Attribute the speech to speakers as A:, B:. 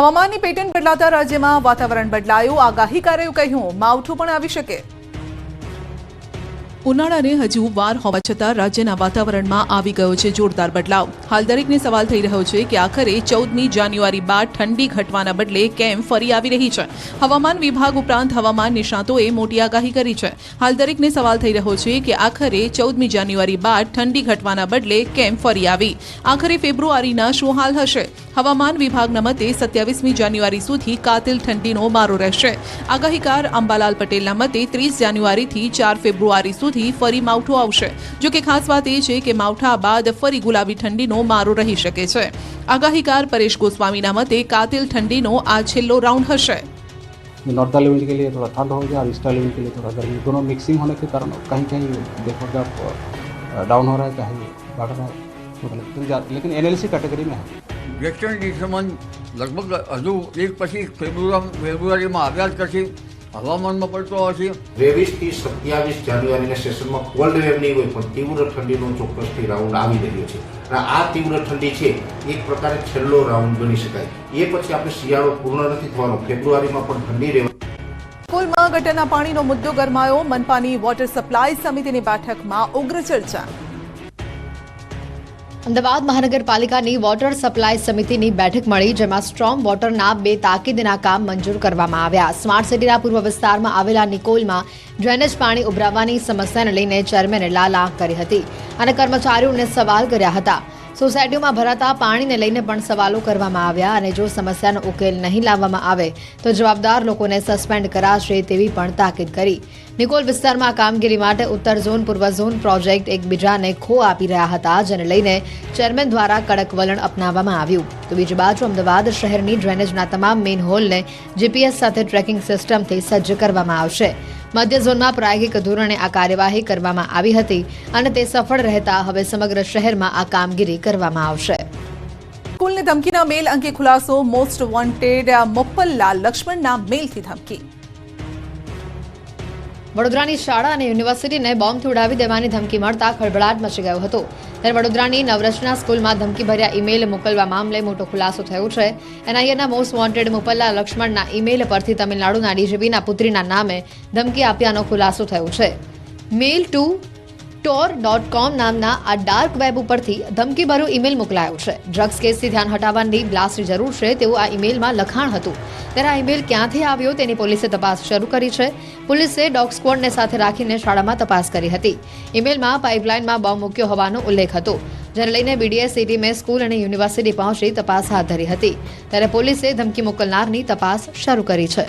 A: હવામાનની પેટર્ન બદલાતા રાજ્યમાં વાતાવરણ બદલાયું, આગાહીકારોએ કહ્યું માવઠું પણ આવી શકે। ઉનાળાને હજુ વાર હોવા છતાં રાજ્યના વાતાવરણમાં આવી ગયો છે જોરદાર બદલાવ। હાલ દરેકને સવાલ થઈ રહ્યો છે કે આખરે 14મી જાન્યુઆરી બાદ ઠંડી ઘટવાના બદલે કેમ ફરી આવી રહી છે। હવામાન વિભાગ ઉપરાંત હવામાન નિષ્ણાતોએ મોટી આગાહી કરી છે। હાલ દરેકને સવાલ થઈ રહ્યો છે કે આખરે 14મી જાન્યુઆરી બાદ ઠંડી ઘટવાના બદલે કેમ ફરી આવી। આખરે ફેબ્રુઆરીના શું હાલ હશે? હવામાન વિભાગના મતે 27મી જાન્યુઆરી સુધી કાતિલ ઠંડીનો મારો રહેશે। આગાહીકાર અંબાલાલ પટેલના મતે 30 જાન્યુઆરીથી 4 ફેબ્રુઆરી સુધી ફરી માવઠું આવશે। જો કે ખાસ વાત એ છે કે માવઠા બાદ ફરી ગુલાબી ઠંડીનો મારો રહી શકે છે। આગાહીકાર પરેશ ગોસ્વામીના મતે કાતિલ ઠંડીનો આ છેલ્લો राउंड हશે।
B: नॉर्थर्ली विंड के लिए थोड़ा ठंड हो गया और ईस्टर्ली विंड के लिए थोड़ा गर्मी, दोनों मिक्सिंग होने के कारण कहीं कहीं देखोगे आप डाउन हो रहा है, कहीं बढ़ रहा है, लेकिन एनएलसी कैटेगरी में है।
C: વેસ્ટર્ન ડિસ્ટર્બન્સ લગભગ હજુ એક પછી ફેબ્રુઆરીમાં આવ્યા જ પછી હવામાનમાં પડતો હશે।
D: 23 થી 27 જાન્યુઆરીના સેશનમાં કોલ્ડ વેવ નહીં હોય પણ તીવ્ર ઠંડીનો ચોક્કસથી રાઉન્ડ આવી રહ્યો છે અને આ તીવ્ર ઠંડી છે એક પ્રકારે છેલ્લો રાઉન્ડ ગણી શકાય। એ પછી આપણે શિયાળો પૂર્ણ નથી થવાનો, ફેબ્રુઆરીમાં પણ ઠંડી રહેવાની।
A: સ્કૂલમાં ગટરના પાણીનો મુદ્દો ગરમાયો, મનપાની વોટર સપ્લાય સમિતિની બેઠકમાં ઉગ્ર ચર્ચા।
E: અમદાવાદ મહાનગરપાલિકાની વોટર સપ્લાય સમિતિની બેઠક મળી, જેમાં સ્ટ્રોમ વોટરના 2 તાકીદના કામ મંજૂર કરવામાં આવ્યા। સ્માર્ટ સિટીના પૂર્વ વિસ્તારમાં આવેલા નિકોલમાં ડ્રેનેજ પાણી ઉભરાવાની સમસ્યાને લઈને ચેરમેને લાલા કરી હતી અને કર્મચારીઓને સવાલ કર્યા હતા। સોસાયટીઓમાં ભરાતા પાણીને લઈને પણ સવાલો કરવામાં આવ્યા અને જો સમસ્યાનો ઉકેલ નહીં લાવવામાં આવે તો જવાબદાર લોકોને સસ્પેન્ડ કરાશે તેવી પણ તાકીદ કરી। નિકોલ વિસ્તારમાં કામગીરી માટે ઉત્તર ઝોન પૂર્વ ઝોન પ્રોજેક્ટ એકબીજાને ખો આપી રહ્યા હતા, જેને લઈને ચેરમેન દ્વારા કડક વલણ અપનાવવામાં આવ્યું। તો બીજી બાજુ અમદાવાદ શહેરની ડ્રેનેજના તમામ મેઇન હોલને જીપીએસ સાથે ટ્રેકિંગ સિસ્ટમથી સજ્જ કરવામાં આવશે। મધ્ય ઝોનમાં પ્રાયોગિક ધોરણે આ કાર્યવાહી કરવામાં આવી હતી અને તે સફળ રહેતા હવે સમગ્ર શહેરમાં આ કામગીરી કરવામાં આવશે।
A: સ્કૂલની ધમકીના મેલ અંગે ખુલાસો, મોસ્ટ વોન્ટેડ મોપ્પલલાલ લક્ષ્મણના મેલથી ધમકી।
E: વડોદરાની શાળા અને યુનિવર્સિટીને બોમ્બથી ઉડાવી દેવાની ધમકી મળતા ખળભળાટ મચી ગયો હતો। ત્યારે વડોદરાની નવરચના સ્કૂલમાં ધમકીભર્યા ઈમેલ મોકલવા મામલે મોટો ખુલાસો થયો છે। એનઆઈએના મોસ્ટ વોન્ટેડ મોપ્પલલાલ લક્ષ્મણના ઈમેલ પરથી તમિલનાડુના ડીજીપીના પુત્રીના નામે ધમકી આપ્યાનો ખુલાસો થયો છે। મેલ ટુ tor.com નામના આ ડાર્ક વેબ ઉપરથી ધમકીભર્યો ઈમેલ મોકલાયો છે। ડ્રગ્સ કેસથી ધ્યાન હટાવવાની બ્લાસ્ટની જરૂર છે તેવું આ ઈમેલમાં લખાણ હતું। ત્યારે આ ઈમેલ ક્યાંથી આવ્યો તેની પોલીસે તપાસ શરૂ કરી છે। પોલીસે ડોગ સ્ક્વોડને સાથે રાખીને શાળામાં તપાસ કરી હતી। ઈમેલમાં પાઇપલાઇનમાં બોમ્બ મૂક્યો હોવાનો ઉલ્લેખ હતો, જેને લઈને બીડીએસની ટીમે સ્કૂલ અને યુનિવર્સિટી પહોંચી તપાસ હાથ ધરી હતી। ત્યારે પોલીસે ધમકી મોકલનારની તપાસ શરૂ કરી છે।